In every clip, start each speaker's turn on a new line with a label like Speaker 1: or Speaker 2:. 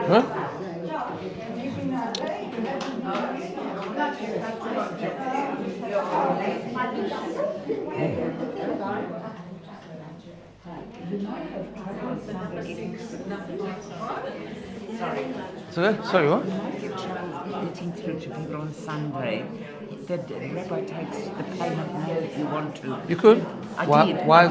Speaker 1: Huh? Sorry, what?
Speaker 2: Getting through to people on Sunday. The rabbi takes the payment now if you want to.
Speaker 1: You could?
Speaker 2: I
Speaker 1: Why?
Speaker 2: did.
Speaker 1: Why?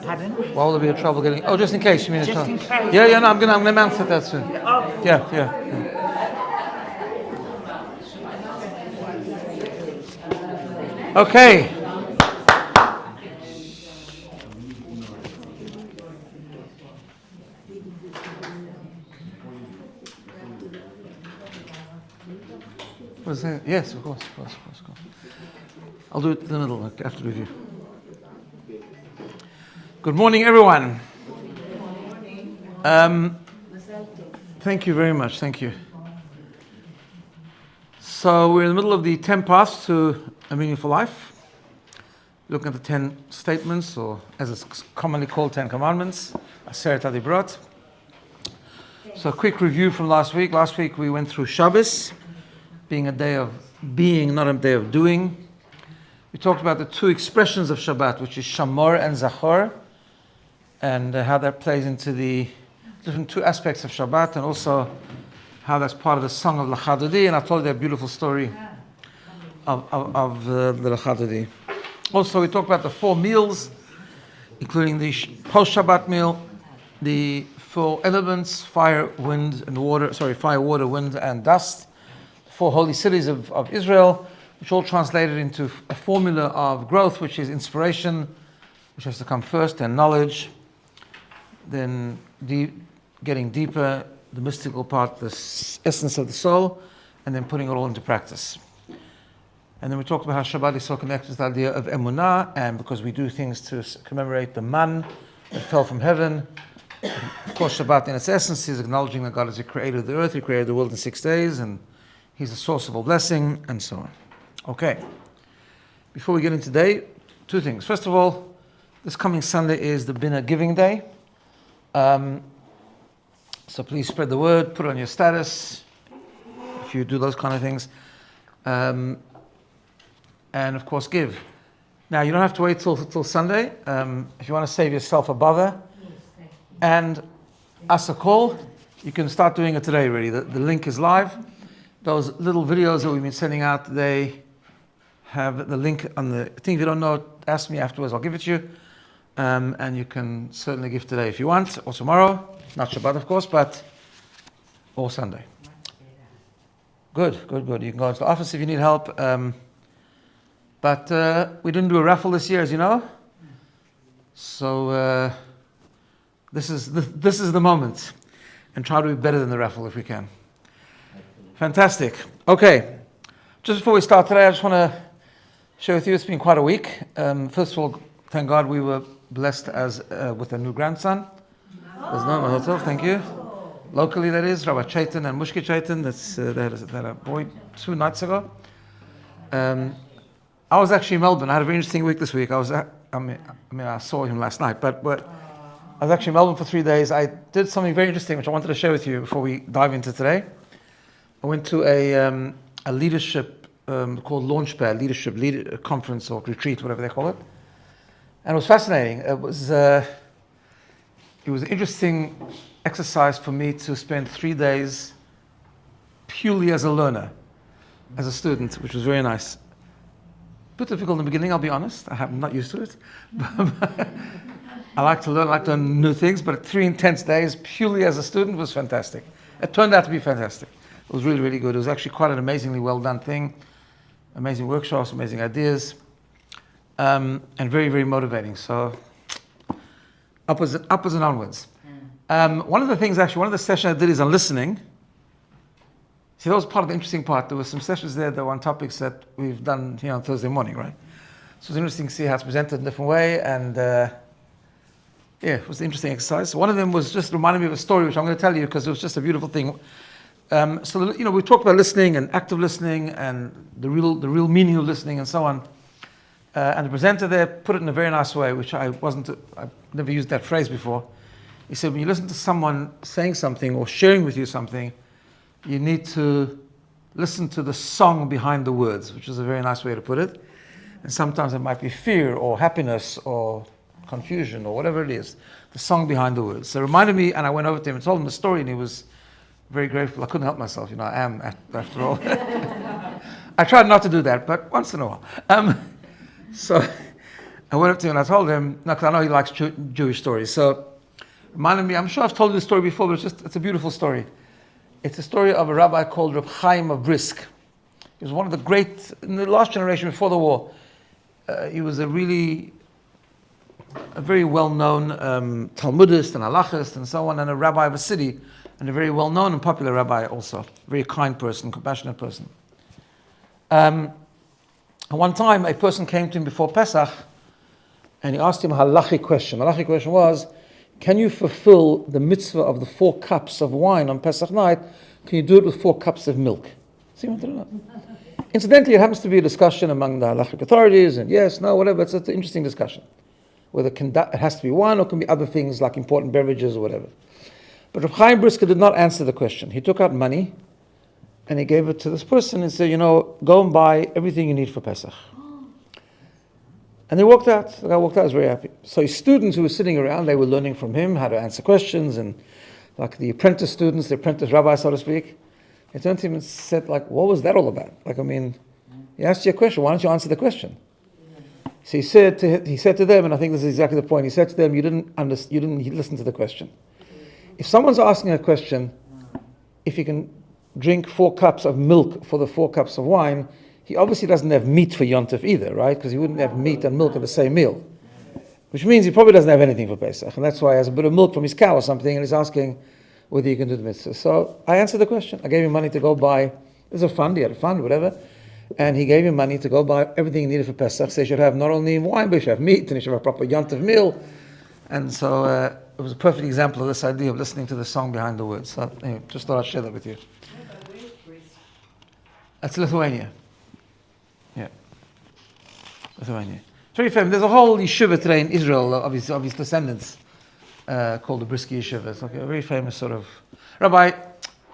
Speaker 2: Pardon?
Speaker 1: Why will there be a trouble getting? Oh, just in case. You mean?
Speaker 2: Just in case.
Speaker 1: Yeah. No, I'm gonna announce that soon.
Speaker 2: Oh.
Speaker 1: Yeah. Okay. What is that? Yes, of course. I'll do it in the middle after review. Good morning, everyone. Thank you very much. Thank you. So we're in the middle of the 10 paths to a meaningful life. Looking at the 10 statements, or as it's commonly called, 10 commandments. Aseret HaDibrot. So a quick review from last week. Last week we went through Shabbos, being a day of being, not a day of doing. We talked about the two expressions of Shabbat, which is Shamor and Zachor, and how that plays into the different two aspects of Shabbat, and also how that's part of the song of L'chadodi. And I told you that beautiful story of the L'chadodi. Also, we talked about the 4 meals, including the post-Shabbat meal, the 4 elements: fire, wind, and water. Fire, water, wind, and dust. 4 holy cities of Israel, which all translated into a formula of growth, which is inspiration, which has to come first, and knowledge, then getting deeper, the mystical part, the essence of the soul, and then putting it all into practice. And then we talked about how Shabbat is so connected to the idea of emunah, and because we do things to commemorate the man that fell from heaven. Of course, Shabbat in its essence is acknowledging that God is the creator of the earth. He created the world in 6 days, and He's the source of all blessing, and so on. Okay. Before we get into today, 2 things. First of all, this coming Sunday is the BINA Giving Day. So please spread the word, put it on your status, if you do those kind of things. And of course, give. Now, you don't have to wait till Sunday. If you want to save yourself a bother and us a call, you can start doing it today, really. The link is live. Those little videos that we've been sending out, they have the link on the thing. If you don't know it, ask me afterwards, I'll give it to you. And you can certainly give today if you want, or tomorrow. Not Shabbat, of course, or Sunday. Good. You can go to the office if you need help. But we didn't do a raffle this year, as you know. So this is the moment. And try to be better than the raffle if we can. Fantastic. Okay. Just before we start today, I just want to share with you, it's been quite a week. First of all, thank God we were blessed with a new grandson. There's no hotel, thank you. Locally, that is, Rabbi Chaitan and Mushki Chaitan. They had a boy 2 nights ago. I was actually in Melbourne. I had a very interesting week this week. I saw him last night, but I was actually in Melbourne for 3 days. I did something very interesting, which I wanted to share with you before we dive into today. I went to a leadership called Launchpad, leadership conference or retreat, whatever they call it. And it was fascinating. It was an interesting exercise for me to spend 3 days purely as a learner, as a student, which was very nice. A bit difficult in the beginning, I'll be honest. I'm not used to it. I like to learn new things, but 3 intense days purely as a student was fantastic. It turned out to be fantastic. It was really, really good. It was actually quite an amazingly well done thing. Amazing workshops, amazing ideas, and very, very motivating. So upwards and onwards. One of the sessions I did is on listening. See, that was part of the interesting part. There were some sessions there that were on topics that we've done here on Thursday morning, right? So it was interesting to see how it's presented in a different way, and it was an interesting exercise. One of them was just reminding me of a story, which I'm going to tell you because it was just a beautiful thing. So we talked about listening and active listening and the real meaning of listening and so on. And the presenter there put it in a very nice way, which I've never used that phrase before. He said, when you listen to someone saying something or sharing with you something, you need to listen to the song behind the words, which is a very nice way to put it. And sometimes it might be fear or happiness or confusion or whatever it is, the song behind the words. So it reminded me, and I went over to him and told him the story, and he was very grateful. I couldn't help myself, I am after all. I tried not to do that, but once in a while. So I went up to him and I told him, because I know he likes Jewish stories, so reminded me, I'm sure I've told you this story before, but it's a beautiful story. It's a story of a rabbi called Reb Chaim of Brisk. He was one of the great, in the last generation before the war, he was a very well-known Talmudist and halachist and so on, and a rabbi of a city, and a very well-known and popular rabbi also. Very kind person, compassionate person. And one time, a person came to him before Pesach, and he asked him a halachic question. The halachic question was, can you fulfill the mitzvah of the 4 cups of wine on Pesach night? Can you do it with 4 cups of milk? So he wanted to know. Incidentally, it happens to be a discussion among the halachic authorities, and yes, no, whatever. It's an interesting discussion. Whether it has to be wine or can be other things like important beverages or whatever. But Reb Chaim Brisker did not answer the question. He took out money and he gave it to this person and said, go and buy everything you need for Pesach. And they walked out. The guy walked out, he was very happy. So his students who were sitting around, they were learning from him how to answer questions, and like the apprentice students, the apprentice rabbi, so to speak, they turned to him and said, what was that all about? He asked you a question, why don't you answer the question? So he said to them, and I think this is exactly the point, he said to them, you didn't listen to the question. If someone's asking a question, if you can drink 4 cups of milk for the 4 cups of wine, he obviously doesn't have meat for Yontif either, right? Because he wouldn't have meat and milk at the same meal. Which means he probably doesn't have anything for Pesach. And that's why he has a bit of milk from his cow or something, and he's asking whether you can do the mitzvah. So I answered the question. I gave him money to go buy, it was a fund, he had a fund, whatever. And he gave him money to go buy everything he needed for Pesach. So he should have not only wine, but he should have meat, and he should have a proper Yontif meal. And so it was a perfect example of this idea of listening to the song behind the words. So anyway, just thought I'd share that with you. That's Lithuania. Yeah. Lithuania. It's very famous. There's a whole yeshiva today in Israel of his descendants called the Brisker Yeshiva. It's like a very famous sort of rabbi.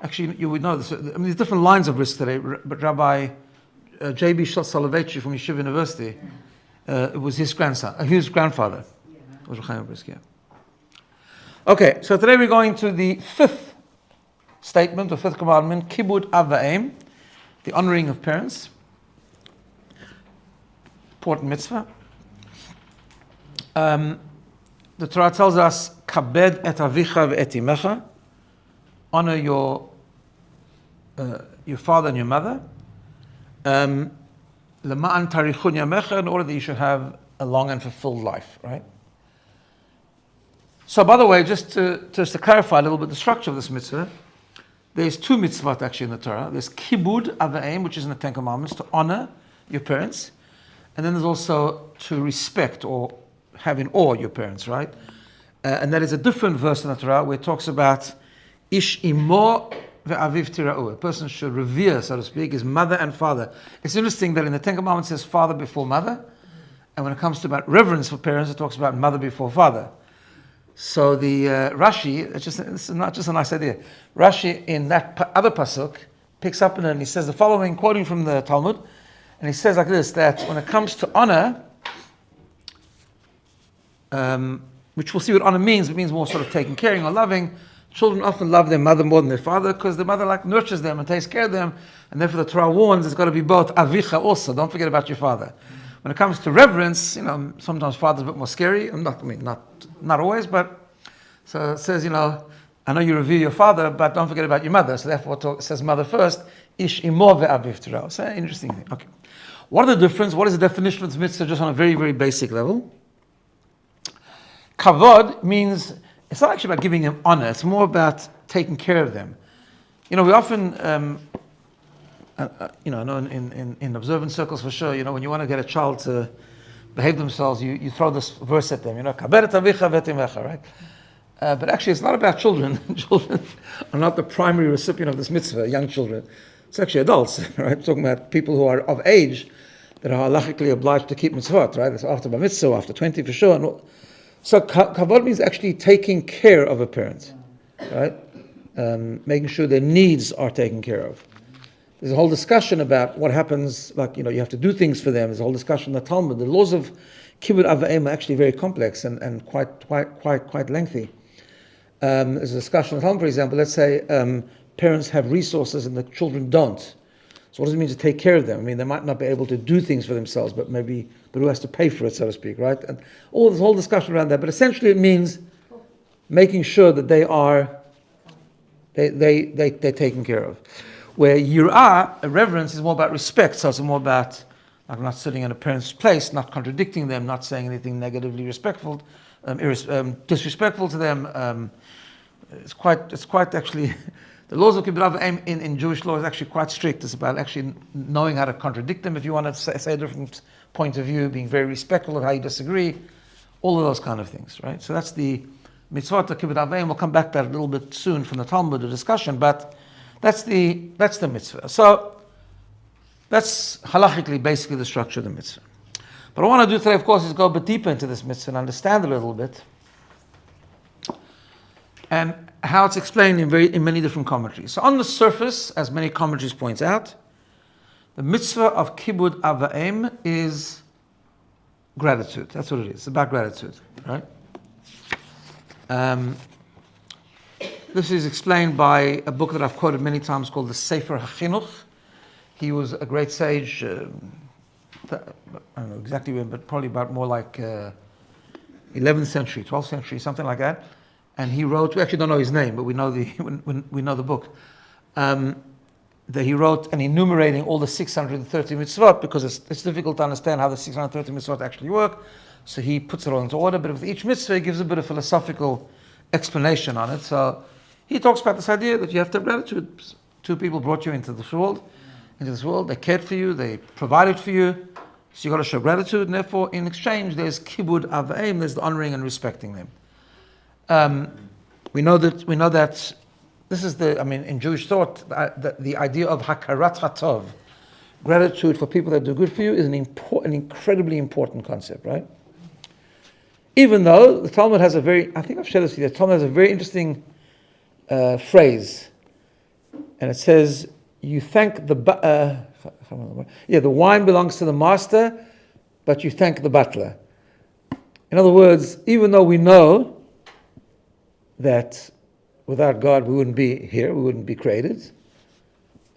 Speaker 1: Actually, you would know this. There's different lines of Brisker today, but Rabbi J.B. Soloveitch from Yeshiva University, it was his grandson, his grandfather. It was Chaim Brisker. Okay, so today we're going to the 5th statement, or 5th commandment, Kibud Av V'Em, the honoring of parents. Important mitzvah. The Torah tells us, Kabed et avicha ve'et imecha, honor your father and your mother. Lema'an tarichun yamecha, in order that you should have a long and fulfilled life, right? So, by the way, just to clarify a little bit the structure of this mitzvah, there's 2 mitzvot actually in the Torah. There's kibud avayim, which is in the 10 Commandments, to honor your parents. And then there's also to respect or have in awe your parents, right? And that is a different verse in the Torah where it talks about ish imo ve'aviv tira'u. A person should revere, so to speak, his mother and father. It's interesting that in the 10 Commandments it says father before mother. And when it comes to about reverence for parents, it talks about mother before father. So the Rashi, it's not just a nice idea. Rashi in that other pasuk picks up and he says the following, quoting from the Talmud, and he says like this, that when it comes to honor, which we'll see what honor means, it means more sort of taking, caring, or loving. Children often love their mother more than their father because the mother nurtures them and takes care of them, and therefore the Torah warns it's got to be both avicha also. Don't forget about your father. When it comes to reverence, sometimes father's a bit more scary. Not always, but so it says, I know you revere your father, but don't forget about your mother. So therefore it says mother first. Ish imo ve'aviv tira'u. So interesting thing. Okay. What are the difference? What is the definition of the mitzvah just on a very, very basic level? Kavod means, it's not actually about giving them honor. It's more about taking care of them. We often, I know in observant circles for sure, when you want to get a child to behave themselves, you throw this verse at them, Kabed et avicha ve'et imecha, right? But actually, it's not about children. Children are not the primary recipient of this mitzvah, young children. It's actually adults, right? We're talking about people who are of age that are halachically obliged to keep mitzvot, right? It's after bar mitzvah, after 20 for sure. So kavod means actually taking care of a parent, right? Making sure their needs are taken care of. There's a whole discussion about what happens, like, you have to do things for them. There's a whole discussion in the Talmud. The laws of kibbud av v'em are actually very complex and quite lengthy. There's a discussion in the Talmud, for example, let's say parents have resources and the children don't. So what does it mean to take care of them? I mean, they might not be able to do things for themselves, but who has to pay for it, so to speak, right? And all this whole discussion around that. But essentially it means making sure that they're taken care of. Where yirah, reverence, is more about respect. So it's more about like not sitting in a parent's place, not contradicting them, not saying anything negatively disrespectful to them. It's quite actually. The laws of kibbud av v'em in Jewish law is actually quite strict. It's about actually knowing how to contradict them if you want to say a different point of view, being very respectful of how you disagree, all of those kind of things, right? So that's the mitzvot of kibbud av v'em. We'll come back to that a little bit soon from the Talmud, the discussion, but that's the mitzvah. So that's halachically basically the structure of the mitzvah. But what I want to do today, of course, is go a bit deeper into this mitzvah and understand it a little bit, and how it's explained in many different commentaries. So on the surface, as many commentaries point out, the mitzvah of kibbud av v'em is gratitude. That's what it is. It's about gratitude, right? This is explained by a book that I've quoted many times called the Sefer HaChinuch. He was a great sage, I don't know exactly when, but probably about more like 11th century, 12th century, something like that. And he wrote, we actually don't know his name, but we know the book, that he wrote and enumerating all the 630 mitzvot, because it's difficult to understand how the 630 mitzvot actually work. So he puts it all into order, but with each mitzvah, he gives a bit of philosophical explanation on it. So he talks about this idea that you have to have gratitude. Two people brought you into this world. They cared for you, they provided for you. So you've got to show gratitude, and therefore, in exchange, there's kibbud av v'em, there's the honoring and respecting them. We know that this is in Jewish thought, the idea of hakarat hatov, gratitude for people that do good for you, is an incredibly important concept, right? Even though the Talmud has I think I've shared this with you, the Talmud has a very interesting phrase, and it says, you thank the wine belongs to the master, but you thank the butler. In other words, even though we know that without God we wouldn't be here, we wouldn't be created,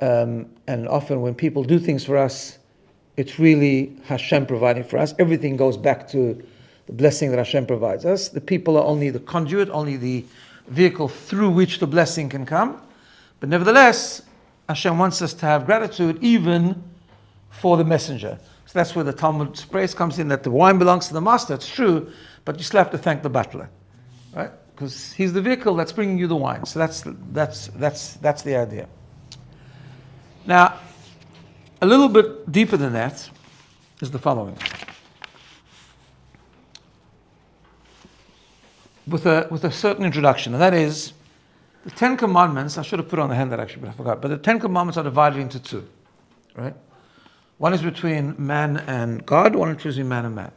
Speaker 1: and often when people do things for us, it's really Hashem providing for us. Everything goes back to the blessing that Hashem provides us. The people are only the conduit, only the vehicle through which the blessing can come. But nevertheless, Hashem wants us to have gratitude even for the messenger. So that's where the Talmud phrase comes in, that the wine belongs to the master. It's true, but you still have to thank the butler, right? Because he's the vehicle that's bringing you the wine. So that's the idea. Now, a little bit deeper than that is the following. With a certain introduction, and that is the 10 Commandments. I should have put it on the handout actually, but I forgot. But the 10 Commandments are divided into two, right? One is between man and God, one is between man and man.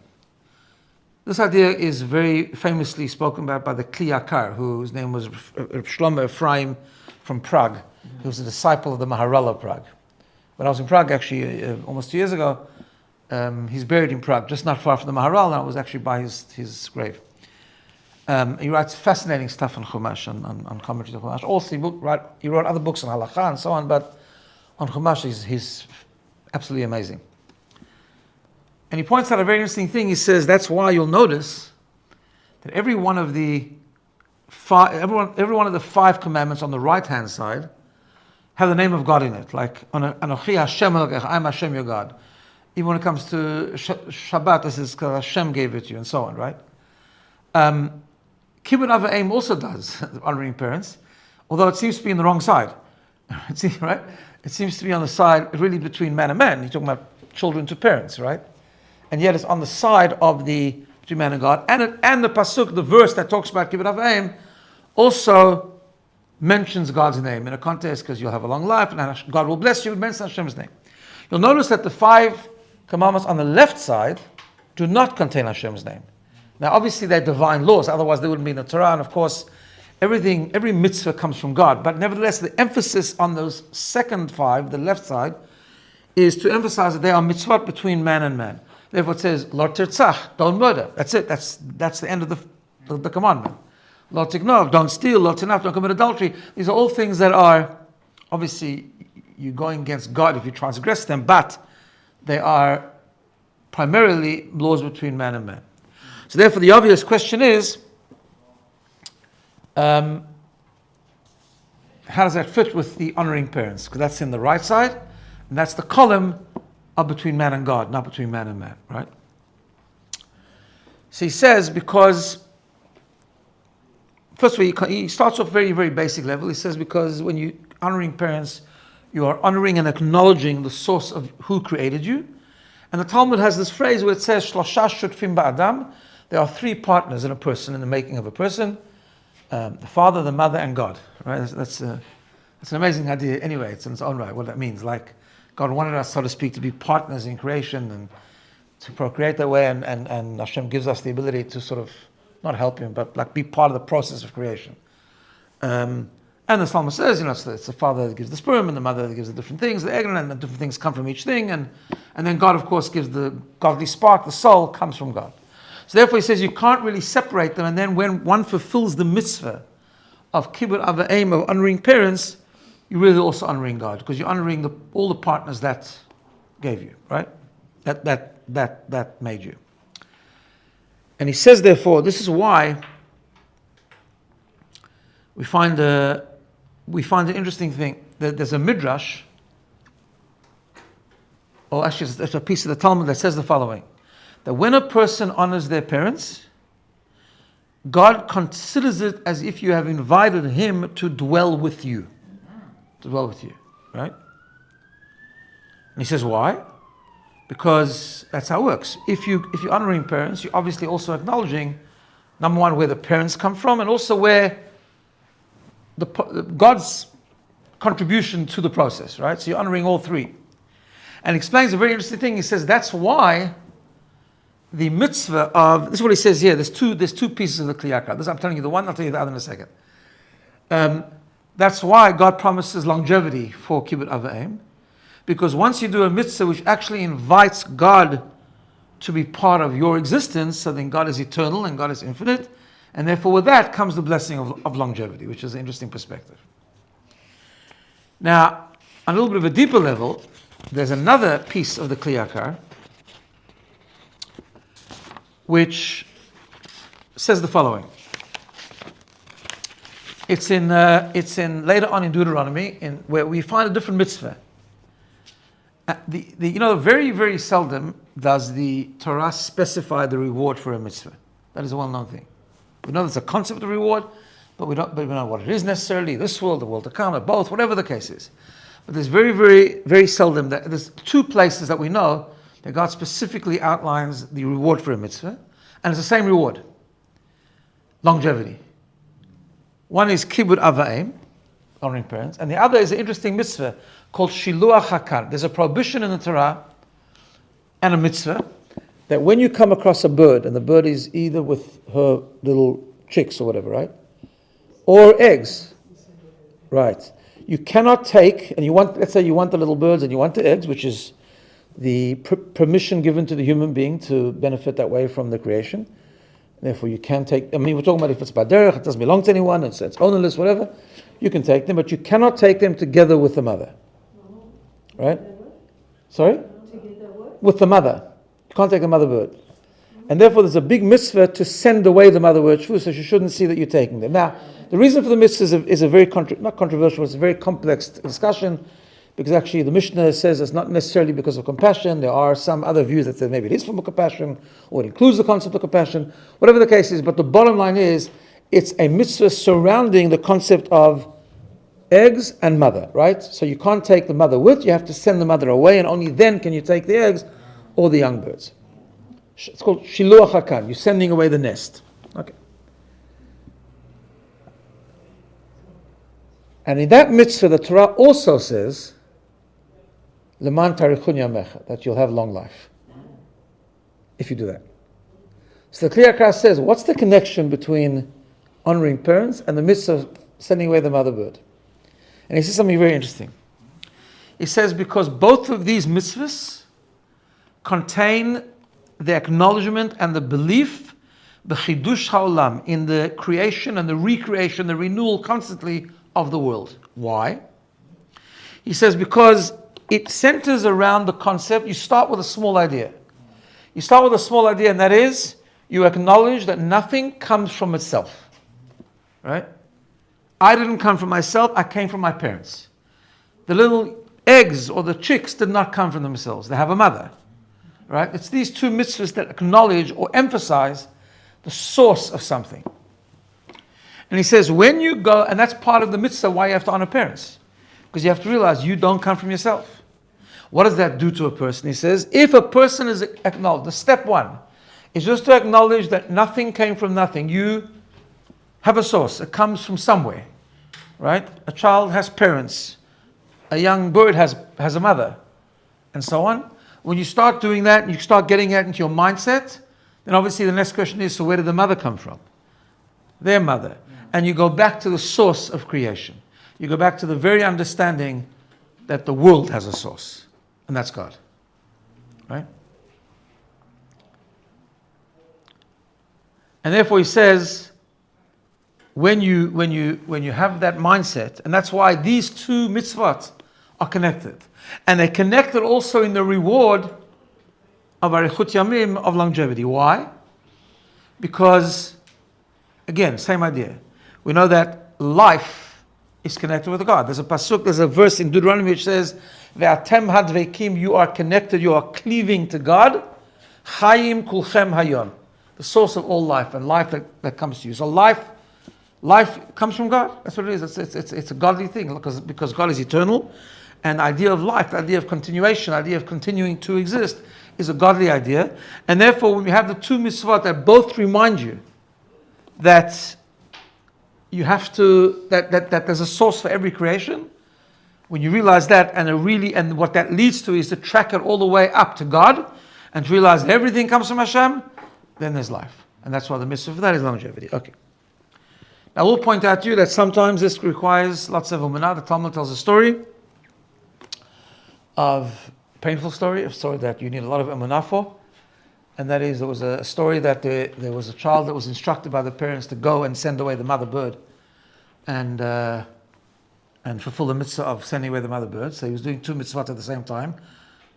Speaker 1: This idea is very famously spoken about by the Kli Yakar, whose name was Shlomo Ephraim from Prague. He was a disciple of the Maharal of Prague. When I was in Prague, actually, almost 2 years ago, he's buried in Prague, just not far from the Maharal, and I was actually by his grave. He writes fascinating stuff on Chumash, on commentaries of Chumash. Also, he wrote other books on Halakha and so on, but on Chumash, he's absolutely amazing. And he points out a very interesting thing. He says that's why you'll notice that every one of the 5 commandments on the right-hand side have the name of God in it. Like, Anochi Hashem Elokecha, I'm Hashem your God. Even when it comes to Shabbat, this is because Hashem gave it to you, and so on, right? Kibbud av v'em also does, honoring parents, although it seems to be on the wrong side. Right? It seems to be on the side really between man and man. You're talking about children to parents, right? And yet it's on the side of between man and God. And the pasuk, the verse that talks about kibbud av v'em, also mentions God's name in a context because you'll have a long life and God will bless you. It mentions Hashem's name. You'll notice that the 5 commandments on the left side do not contain Hashem's name. Now, obviously, they're divine laws, otherwise they wouldn't be in the Torah. And of course, every mitzvah comes from God. But nevertheless, the emphasis on those second 5, the left side, is to emphasize that they are mitzvot between man and man. Therefore, it says, Lo tirtzach, don't murder. That's it. That's the end of the commandment. Lo tignov, don't steal. Lo tinaf, don't commit adultery. These are all things that are, obviously, you're going against God if you transgress them, but they are primarily laws between man and man. So therefore, the obvious question is, how does that fit with the honoring parents? Because that's in the right side, and that's the column of between man and God, not between man and man, right? So he says, because, first of all, he starts off very, very basic level. He says, because when you honoring parents, you are honoring and acknowledging the source of who created you. And the Talmud has this phrase where it says, Shlosha shutfim ba'adam. There are 3 partners in a person, in the making of a person. The father, the mother, and God. Right? That's an amazing idea anyway. It's in its own right, what that means. Like, God wanted us, so to speak, to be partners in creation and to procreate that way, and Hashem gives us the ability to sort of, not help Him, but like be part of the process of creation. And the Psalm says, it's the father that gives the sperm and the mother that gives the different things, the egg, and the different things come from each thing, and then God, of course, gives the godly spark, the soul comes from God. So therefore he says you can't really separate them, and then when one fulfills the mitzvah of kibbut ava'im, of honoring parents, you're really also honoring God, because you're honoring all the partners that gave you, right? That made you. And he says, therefore, this is why we find an interesting thing, that there's a midrash, or actually there's a piece of the Talmud that says the following, that when a person honors their parents, God considers it as if you have invited him to dwell with you. To dwell with you, right? And he says, why? Because that's how it works. If you're honoring parents, you're obviously also acknowledging, number one, where the parents come from, and also where God's contribution to the process, right? So you're honoring all 3. And he explains a very interesting thing. He says that's why the mitzvah of, this is what he says here, there's two pieces of the Kli Yakar. This, I'm telling you the one, I'll tell you the other in a second. That's why God promises longevity for kibbut ava'im, because once you do a mitzvah which actually invites God to be part of your existence, so then God is eternal and God is infinite, and therefore with that comes the blessing of longevity, which is an interesting perspective. Now, on a little bit of a deeper level, there's another piece of the Kli Yakar which says the following. It's in later on in Deuteronomy, where we find a different mitzvah. Very, very seldom does the Torah specify the reward for a mitzvah. That is a well-known thing. We know there's a concept of reward, but we don't know what it is necessarily. This world, the world to come, or both, whatever the case is. But there's very, very, very seldom that there's 2 places that we know that God specifically outlines the reward for a mitzvah, and it's the same reward: longevity. One is kibbut ava'im, honoring parents, and the other is an interesting mitzvah called shiluach hakar. There's a prohibition in the Torah and a mitzvah that when you come across a bird, and the bird is either with her little chicks or whatever, right, or eggs, right, you cannot take, and let's say you want the little birds and you want the eggs, which is the permission given to the human being to benefit that way from the creation. Therefore, you can take, we're talking about if it's baderech, it doesn't belong to anyone, it's ownerless, whatever, you can take them, but you cannot take them together with the mother. Right? Sorry? With the mother. You can't take the mother bird. And therefore, there's a big mitzvah to send away the mother bird, so she shouldn't see that you're taking them. Now, the reason for the mitzvah is a very, not controversial, it's a very complex discussion, because actually the Mishnah says it's not necessarily because of compassion. There are some other views that say maybe it is from compassion, or it includes the concept of compassion, whatever the case is. But the bottom line is, it's a mitzvah surrounding the concept of eggs and mother, right? So you can't take the mother with, you have to send the mother away, and only then can you take the eggs or the young birds. It's called shiluach hakan, you're sending away the nest. Okay. And in that mitzvah, the Torah also says, Leman tarichun yamecha, that you'll have long life if you do that. So the Kli Yakar says, what's the connection between honoring parents and the mitzvah of sending away the mother bird? And he says something very interesting. He says, because both of these mitzvahs contain the acknowledgement and the belief, the chidush haolam, in the creation and the recreation, the renewal constantly of the world. Why? He says, because it centers around the concept. You start with a small idea. You start with a small idea, and that is, you acknowledge that nothing comes from itself. Right? I didn't come from myself, I came from my parents. The little eggs or the chicks did not come from themselves. They have a mother. Right? It's these two mitzvahs that acknowledge or emphasize the source of something. And he says, when you go, and that's part of the mitzvah why you have to honor parents. Because you have to realize you don't come from yourself. What does that do to a person? He says, if a person is acknowledged, the step one is just to acknowledge that nothing came from nothing. You have a source. It comes from somewhere. Right? A child has parents. A young bird has a mother. And so on. When you start doing that, and you start getting that into your mindset, then obviously the next question is, so where did the mother come from? Their mother. And you go back to the source of creation. You go back to the very understanding that the world has a source. And that's God. Right? And therefore he says, when you have that mindset, and that's why these two mitzvot are connected. And they're connected also in the reward of arichut yamim, of longevity. Why? Because, again, same idea. We know that life is connected with God. There's a pasuk, there's a verse in Deuteronomy which says, Ve'atem hadvekim, you are connected, you are cleaving to God. Chayim kulchem hayon, the source of all life, and life that comes to you. So life comes from God. That's what it is. It's a godly thing, because God is eternal. And the idea of life, the idea of continuation, the idea of continuing to exist is a godly idea. And therefore, when you have the two mitzvot that both remind you that you have to, that there's a source for every creation, when you realize that, and what that leads to is to track it all the way up to God, and to realize that everything comes from Hashem, then there's life. And that's why the mitzvah for that is longevity. Okay. Now, we'll point out to you that sometimes this requires lots of umanah. The Talmud tells a story of painful story, a story that you need a lot of emunah for, and that is, there was a story that there was a child that was instructed by the parents to go and send away the mother bird, and fulfill the mitzvah of sending away the mother bird. So he was doing two mitzvot at the same time,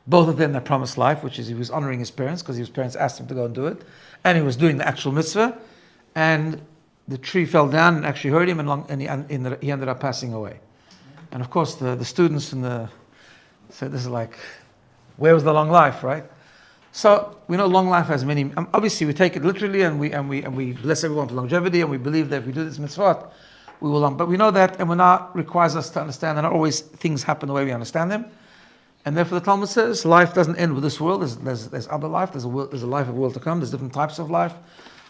Speaker 1: both of them that promised life, which is he was honoring his parents because his parents asked him to go and do it, and he was doing the actual mitzvah, and the tree fell down and actually hurt him, and he ended up passing away. And of course, the students said, this is like, where was the long life, right? So we know long life has many. Obviously, we take it literally, and we bless everyone for longevity, and we believe that if we do this mitzvot, we will long. But we know that emunah requires us to understand that not always things happen the way we understand them, and therefore the Talmud says life doesn't end with this world. There's other life. There's a life of world to come. There's different types of life.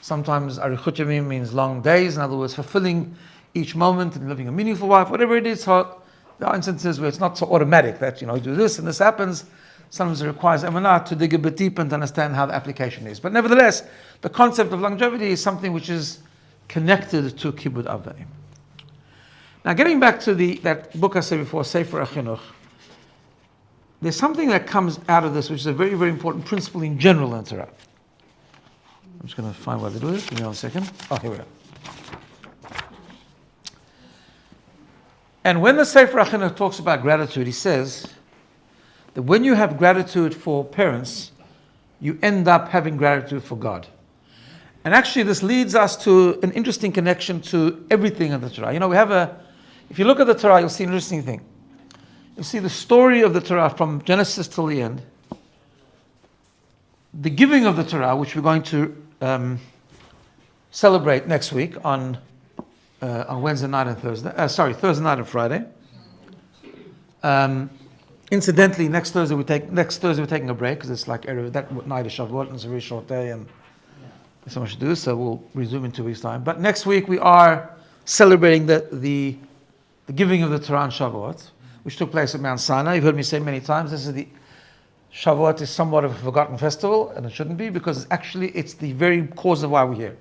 Speaker 1: Sometimes arichut yamim means long days. In other words, fulfilling each moment and living a meaningful life. Whatever it is, so there are instances where it's not so automatic that you do this and this happens. Sometimes it requires emunah to dig a bit deeper and to understand how the application is. But nevertheless, the concept of longevity is something which is connected to Kibbud Avim. Now, getting back to that book I said before, Sefer HaChinuch, there's something that comes out of this which is a very, very important principle in general in Torah. I'm just going to find where to do this. Give me 1 second. Oh, here we are. And when the Sefer HaChinuch talks about gratitude, he says that when you have gratitude for parents, you end up having gratitude for God. And actually this leads us to an interesting connection to everything in the Torah. If you look at the Torah, you'll see an interesting thing. You see the story of the Torah from Genesis till the end. The giving of the Torah, which we're going to celebrate next week on Wednesday night and Thursday night and Friday. Incidentally, next Thursday we're taking a break because it's like that night is Shavuot and it's a very short day and there's so much to do. So we'll resume in 2 weeks' time. But next week we are celebrating the the giving of the Torah on Shavuot, which took place at Mount Sinai. You've heard me say many times, Shavuot is somewhat of a forgotten festival, and it shouldn't be, because it's the very cause of why we're here.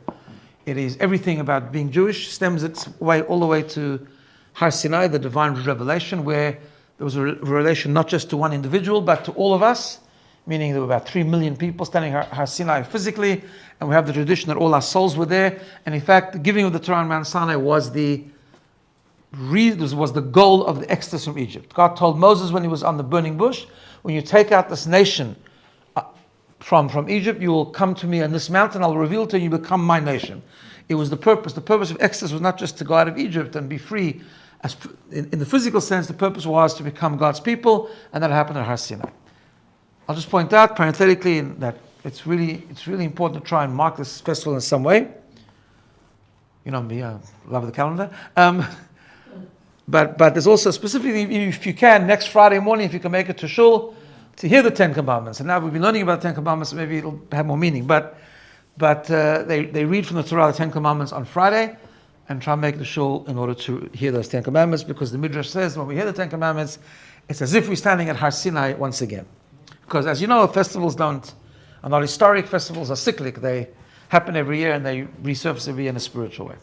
Speaker 1: It is everything about being Jewish, stems its way all the way to Har Sinai, the divine revelation, where there was a revelation not just to one individual, but to all of us, meaning there were about 3 million people standing at Har Sinai physically, and we have the tradition that all our souls were there. And in fact, the giving of the Torah on Mount Sinai was the goal of the exodus from Egypt. God told Moses when he was on the burning bush, when you take out this nation from Egypt, you will come to me on this mountain, I'll reveal to you, you become my nation. It was the purpose. The purpose of Exodus was not just to go out of Egypt and be free. In the physical sense, the purpose was to become God's people, and that happened at Har Sinai. I'll just point out parenthetically that it's really important to try and mark this festival in some way. You know me, I love the calendar. But there's also specifically, if you can, next Friday morning, if you can make it to shul, to hear the Ten Commandments. And now we've been learning about the Ten Commandments, so maybe it'll have more meaning. But they read from the Torah the Ten Commandments on Friday, and try and make the shul in order to hear those Ten Commandments, because the Midrash says when we hear the Ten Commandments, it's as if we're standing at Har Sinai once again. Because as you know, festivals are not historic, festivals are cyclic. They happen every year and they resurface every year in a spiritual way.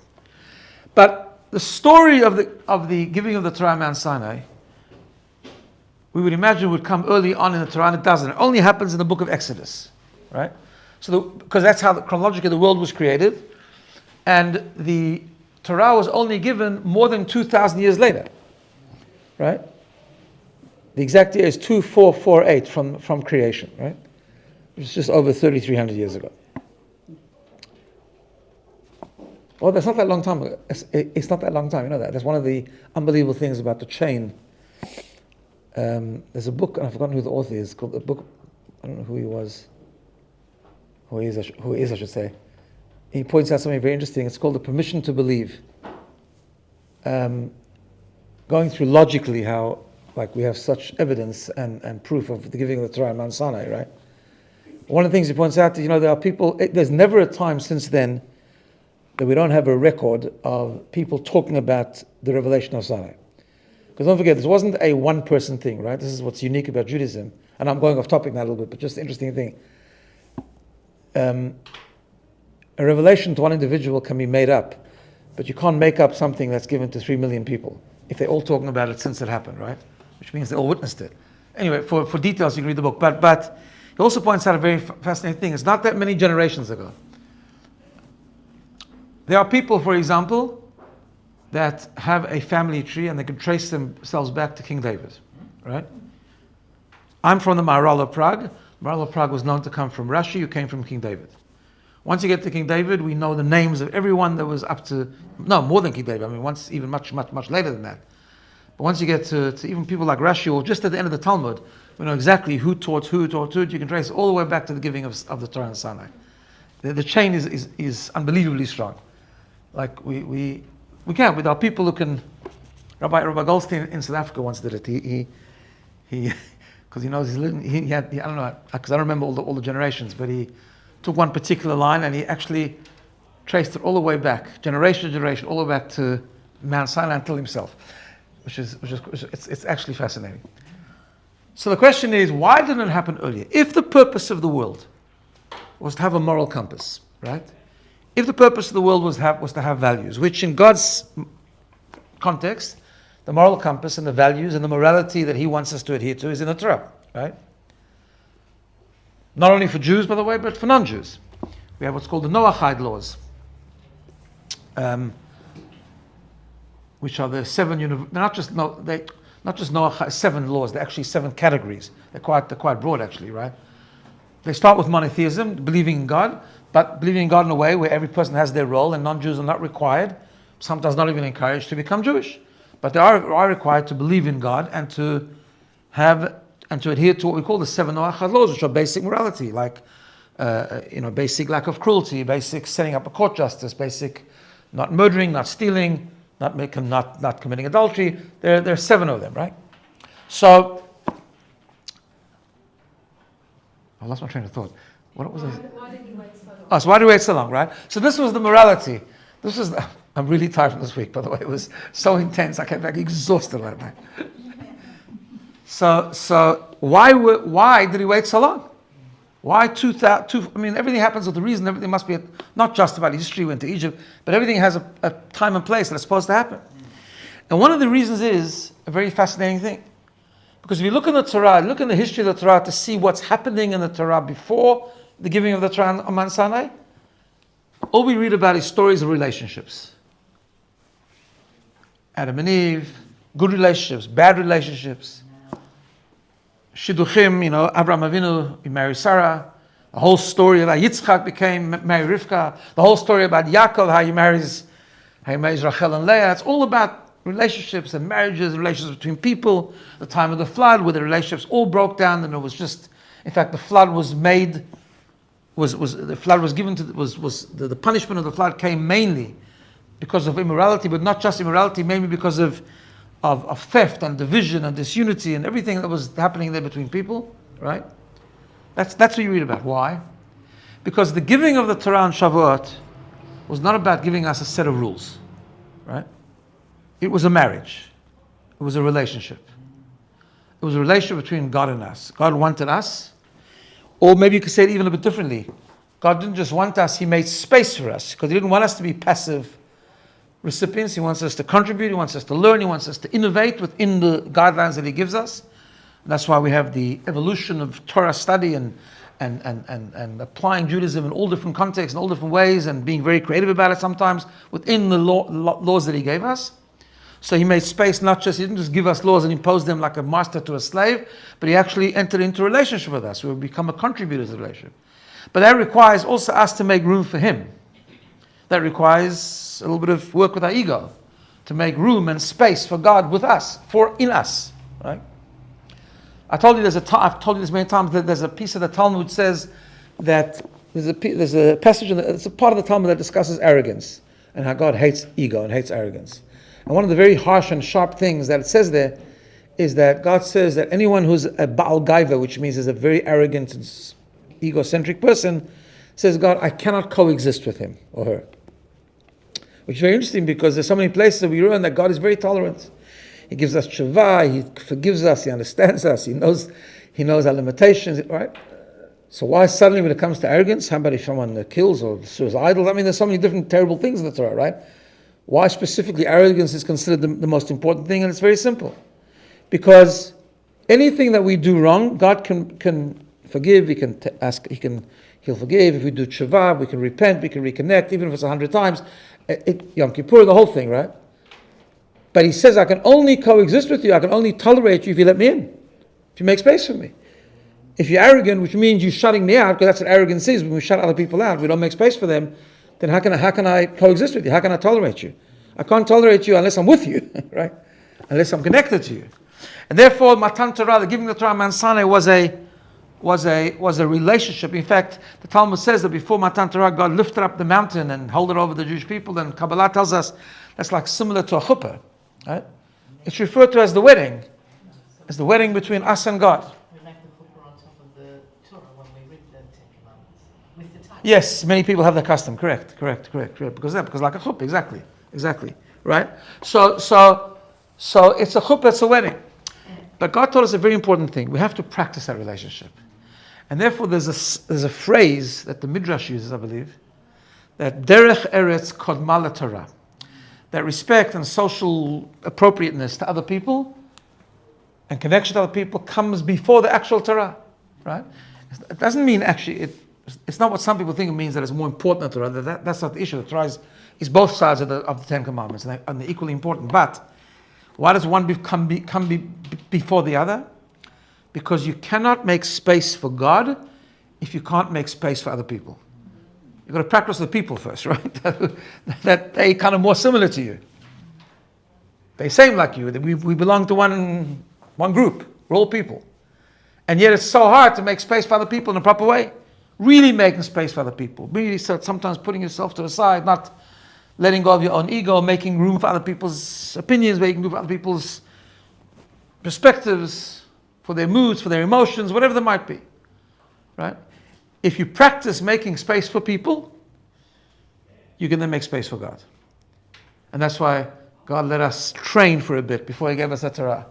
Speaker 1: But the story of the giving of the Torah on Mount Sinai, we would imagine would come early on in the Torah, and it doesn't. It only happens in the book of Exodus, right? Because that's how chronologically the world was created, and the Torah was only given more than 2,000 years later, right? The exact year is 2448 from creation, right? Which is just over 3,300 years ago. Well, that's not that long time ago. It's not that long time, you know that. That's one of the unbelievable things about the chain. There's a book, and I've forgotten who the author is, called the book, I don't know who he was, who he is, I should say. He points out something very interesting. It's called The Permission to Believe. Going through logically how, like, we have such evidence and proof of the giving of the Torah on Mount Sinai, right? One of the things he points out is, there are people, there's never a time since then that we don't have a record of people talking about the revelation of Sinai. Because don't forget, this wasn't a one-person thing, right? This is what's unique about Judaism. And I'm going off topic now a little bit, but just an interesting thing. A revelation to one individual can be made up, but you can't make up something that's given to 3 million people if they're all talking about it since it happened, right? Which means they all witnessed it. Anyway, for details, you can read the book. But he also points out a very fascinating thing. It's not that many generations ago. There are people, for example, that have a family tree and they can trace themselves back to King David, right? I'm from the Maharal of Prague. Maharal of Prague was known to come from Rashi, who came from King David. Once you get to King David, we know the names of everyone that was up to, no, more than King David. I mean, once, even much later than that. But once you get to even people like Rashi, or just at the end of the Talmud, we know exactly who taught who. You can trace all the way back to the giving of the Torah and Sinai. The chain is unbelievably strong. Like we can, with our people who can. Rabbi Goldstein in South Africa once did it. He because he knows he's living. He had I don't know, because I don't remember all the generations, but he took one particular line and he actually traced it all the way back, generation to generation, all the way back to Mount Sinai until himself, which is it's actually fascinating. So the question is, why didn't it happen earlier? If the purpose of the world was to have a moral compass, right? If the purpose of the world was to have values, which in God's context, the moral compass and the values and the morality that He wants us to adhere to is in the Torah, right? Not only for Jews, by the way, but for non-Jews. We have what's called the Noahide laws, which are the seven. They're not just Noah, 7 laws. They're actually 7 categories. They're quite broad, actually, right? They start with monotheism, believing in God, but believing in God in a way where every person has their role, and non-Jews are not required, sometimes not even encouraged, to become Jewish. But they are required to believe in God and to adhere to what we call the 7 Noahide laws, which are basic morality, like basic lack of cruelty, basic setting up a court justice, basic not murdering, not stealing, not committing adultery. There are 7 of them, right? So I lost my train of thought. What was it?
Speaker 3: Why did you wait so long?
Speaker 1: So why do we wait so long, right? So this was the morality. I'm really tired from this week, by the way. It was so intense. I came back exhausted that night. So why did he wait so long? Why 2,000? I mean, everything happens with a reason. Everything must be not just about history, went to Egypt, but everything has a time and place that it's supposed to happen. And one of the reasons is a very fascinating thing. Because if you look in the Torah, look in the history of the Torah to see what's happening in the Torah before the giving of the Torah on Mount Sinai, all we read about is stories of relationships. Adam and Eve, good relationships, bad relationships. Shidduchim, Abraham Avinu, he married Sarah. The whole story about Yitzchak married Rivka. The whole story about Yaakov, how he marries Rachel and Leah. It's all about relationships and marriages, relationships between people. The time of the flood, where the relationships all broke down, and it was just, in fact, the flood was made. The punishment of the flood came mainly because of immorality, but not just immorality, mainly because of theft and division and disunity and everything that was happening there between people, right? That's what you read about. Why? Because the giving of the Torah on Shavuot was not about giving us a set of rules, right? It was a marriage. It was a relationship. It was a relationship between God and us. God wanted us, or maybe you could say it even a bit differently. God didn't just want us, He made space for us, because He didn't want us to be passive recipients. He wants us to contribute, He wants us to learn, He wants us to innovate within the guidelines that He gives us. And that's why we have the evolution of Torah study and applying Judaism in all different contexts, in all different ways, and being very creative about it sometimes within the laws that He gave us. So He made space, He didn't just give us laws and impose them like a master to a slave, but He actually entered into a relationship with us. We become a contributor to the relationship. But that requires also us to make room for Him. That requires a little bit of work with our ego, to make room and space for God with us, in us, right? I've told you this many times, that there's a piece of the Talmud which says that there's a passage, it's a part of the Talmud that discusses arrogance and how God hates ego and hates arrogance. And one of the very harsh and sharp things that it says there is that God says that anyone who's a Baal Gaiva, which means is a very arrogant and egocentric person, says, God, I cannot coexist with him or her. Which is very interesting, because there's so many places that we learn that God is very tolerant. He gives us tshuva, He forgives us, He understands us, He knows our limitations, right? So why suddenly when it comes to arrogance, how about if someone kills or suicidal? I mean, there's so many different terrible things in the Torah, right? Why specifically arrogance is considered the most important thing? And it's very simple. Because anything that we do wrong, God can forgive, He'll forgive. If we do tshuva, we can repent, we can reconnect, even if it's 100 times. Yom Kippur, the whole thing, right? But He says, I can only coexist with you, I can only tolerate you if you let me in, if you make space for me. If you're arrogant, which means you're shutting me out, because that's what arrogance is, when we shut other people out, we don't make space for them, then how can I coexist with you? How can I tolerate you? I can't tolerate you unless I'm with you, right? Unless I'm connected to you. And therefore, Matan Torah, the giving the Torah on Mount Sinai, was a relationship. In fact, the Talmud says that before Matan Torah, God lifted up the mountain and held it over the Jewish people. And Kabbalah tells us that's like similar to a chuppah, right? It's referred to as the wedding between us and God.
Speaker 3: We make the chuppah on top of the Torah when we read the Ten Commandments with the title.
Speaker 1: Yes, many people have that custom. Correct. Because like a chuppah, exactly, right? So it's a chuppah, it's a wedding. But God taught us a very important thing. We have to practice that relationship. And therefore there's a phrase that the Midrash uses, I believe, that derech eretz kodma Torah, that respect and social appropriateness to other people and connection to other people comes before the actual Torah, right? It doesn't mean actually, it's not what some people think it means, that it's more important than the Torah. That's not the issue. The Torah is both sides of the Ten Commandments, and they're equally important. But why does one come before the other? Because you cannot make space for God if you can't make space for other people. You've got to practice the people first, right? that they kind of more similar to you. They same like you. We belong to one group. We're all people. And yet it's so hard to make space for other people in a proper way. Really making space for other people. Really sometimes putting yourself to the side, not letting go of your own ego, making room for other people's opinions, making room for other people's perspectives, for their moods, for their emotions, whatever they might be, right? If you practice making space for people, you can then make space for God. And that's why God let us train for a bit before He gave us the Torah.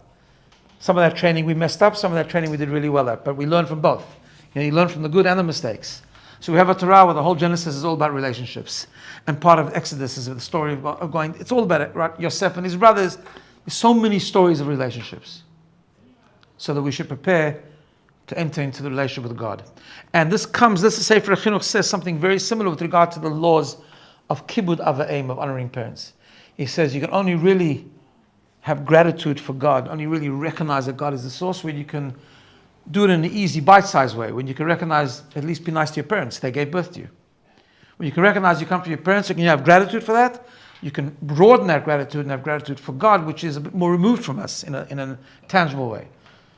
Speaker 1: Some of that training we messed up, some of that training we did really well at, but we learned from both. You learn from the good and the mistakes. So we have a Torah where the whole Genesis is all about relationships. And part of Exodus is the story of going, it's all about it, right? Yosef and his brothers. There's so many stories of relationships. So that we should prepare to enter into the relationship with God. And this Sefer HaChinuch says something very similar with regard to the laws of Kibud Ava'im, of honoring parents. He says you can only really have gratitude for God, only really recognize that God is the source, when you can do it in an easy, bite-sized way, when you can recognize, at least be nice to your parents, they gave birth to you. When you can recognize you come from your parents, and you have gratitude for that, you can broaden that gratitude and have gratitude for God, which is a bit more removed from us in a tangible way.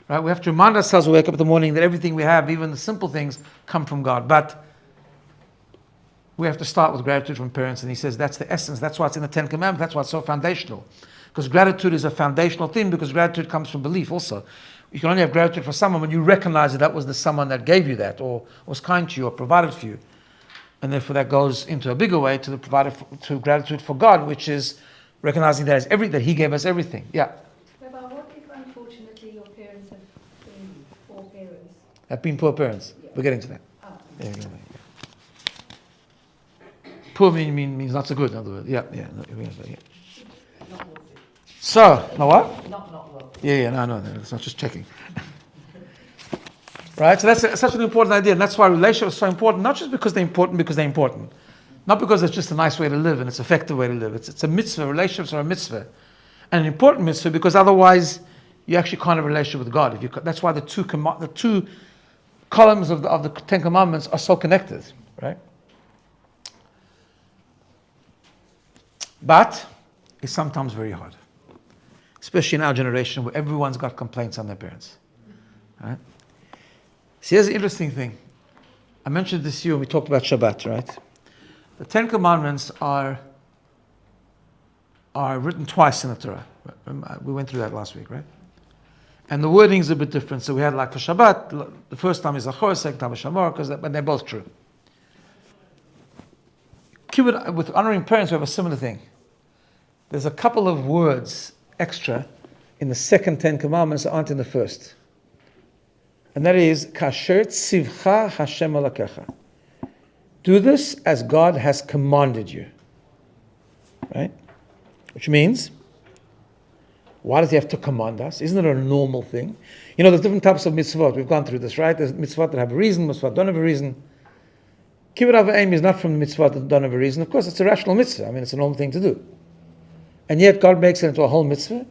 Speaker 1: Right? We have to remind ourselves, we wake up in the morning, that everything we have, even the simple things, come from God. But we have to start with gratitude from parents, and he says that's the essence. That's why it's in the Ten Commandments. That's why it's so foundational. Because gratitude is a foundational thing, because gratitude comes from belief also. You can only have gratitude for someone when you recognize that was the someone that gave you that, or was kind to you, or provided for you. And therefore that goes into a bigger way to to gratitude for God, which is recognizing that that He gave us everything. Yeah.
Speaker 4: Rabbi, what if unfortunately your parents have been poor parents?
Speaker 1: Have been poor parents.
Speaker 4: Yeah.
Speaker 1: We're getting to that.
Speaker 4: Oh.
Speaker 1: Yeah, poor means not so good, in other words. Yeah.
Speaker 3: Not wealthy.
Speaker 1: So, no what?
Speaker 3: Not wealthy.
Speaker 1: Yeah, no, it's not just checking. Right? So that's such an important idea, and that's why relationships are so important, not just because they're important, not because it's just a nice way to live and it's an effective way to live. It's a mitzvah. Relationships are a mitzvah. And an important mitzvah, because otherwise you actually can't have a relationship with God. That's why the two columns of the Ten Commandments are so connected, right? But it's sometimes very hard, especially in our generation where everyone's got complaints on their parents. Right? See, here's the interesting thing. I mentioned this to you when we talked about Shabbat, right? The Ten Commandments are written twice in the Torah. We went through that last week, right? And the wording is a bit different. So we had like for Shabbat, the first time is Achor, second time is Shamor, but they're both true. With honoring parents, we have a similar thing. There's a couple of words extra in the second Ten Commandments that aren't in the first. And that is, Kasher tzivcha Hashem alakecha. Do this as God has commanded you. Right? Which means, why does He have to command us? Isn't it a normal thing? You know, there's different types of mitzvot. We've gone through this, right? There's mitzvot that have a reason, mitzvot that don't have a reason. Kibbud Avayim is not from the mitzvot that don't have a reason. Of course, it's a rational mitzvah. I mean, it's a normal thing to do. And yet, God makes it into a whole mitzvah.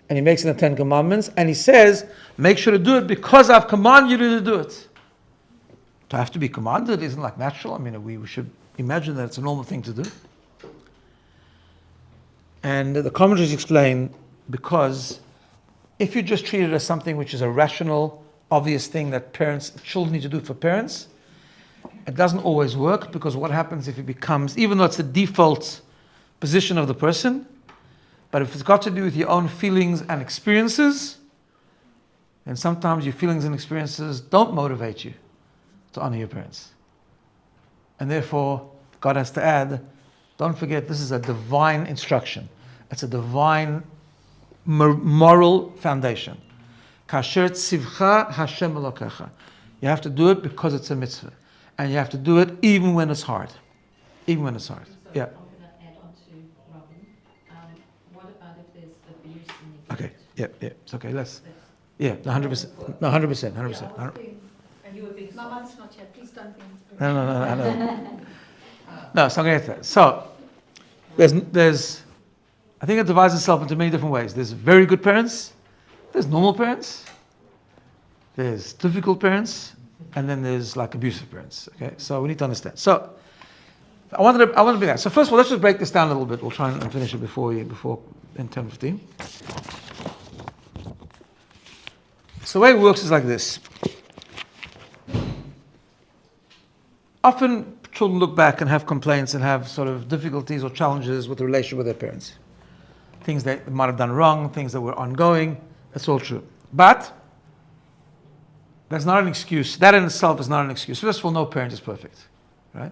Speaker 1: And He makes it in the Ten Commandments. And He says, make sure to do it because I've commanded you to do it. To have to be commanded isn't like natural. I mean, we should imagine that it's a normal thing to do. And the commentaries explain, because if you just treat it as something which is a rational, obvious thing that children need to do for parents, it doesn't always work, because what happens if it becomes, even though it's the default position of the person, but if it's got to do with your own feelings and experiences, then sometimes your feelings and experiences don't motivate you to honor your parents. And therefore, God has to add, don't forget, this is a divine instruction. It's a divine moral foundation. Kasher tzivcha Hashem elokecha. You have to do it because it's a mitzvah. And you have to do it even when it's hard. Even when it's hard.
Speaker 5: So
Speaker 1: Yeah.
Speaker 5: I'm going to add on to Robin. What about if there's abuse and neglect?
Speaker 1: Okay. Yeah. It's okay. Yeah. 100%. No, 100%.
Speaker 5: And you were being
Speaker 4: Mama's not here. Please don't be.
Speaker 1: No. No, so I'm going to get that. So, there's, I think it divides itself into many different ways. There's very good parents, there's normal parents, there's difficult parents, and then there's like abusive parents. Okay, so we need to understand. So, I want to be that. So first of all, let's just break this down a little bit. We'll try and finish it before in 10:15. So the way it works is like this. Often children look back and have complaints and have sort of difficulties or challenges with the relationship with their parents. Things they might have done wrong, things that were ongoing. That's all true. But that's not an excuse. That in itself is not an excuse. First of all, no parent is perfect, right?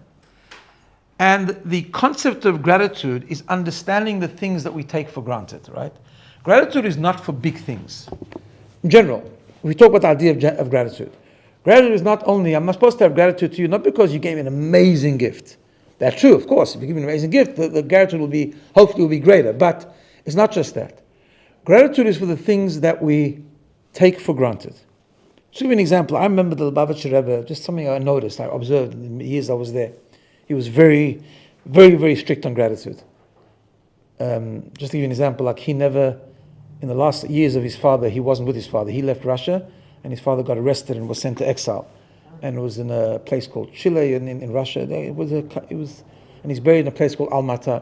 Speaker 1: And the concept of gratitude is understanding the things that we take for granted, right? Gratitude is not for big things. In general, we talk about the idea of gratitude. Gratitude is not only, I'm supposed to have gratitude to you, not because you gave me an amazing gift. That's true, of course. If you give me an amazing gift, the gratitude hopefully will be greater. But it's not just that. Gratitude is for the things that we take for granted. To give you an example, I remember the Lubavitcher Rebbe, just something I noticed, I observed in the years I was there. He was very, very, very strict on gratitude. Just to give you an example, like he never, in the last years of his father, he wasn't with his father. He left Russia, and his father got arrested and was sent to exile. And it was in a place called Chile in Russia. And he's buried in a place called Almaty.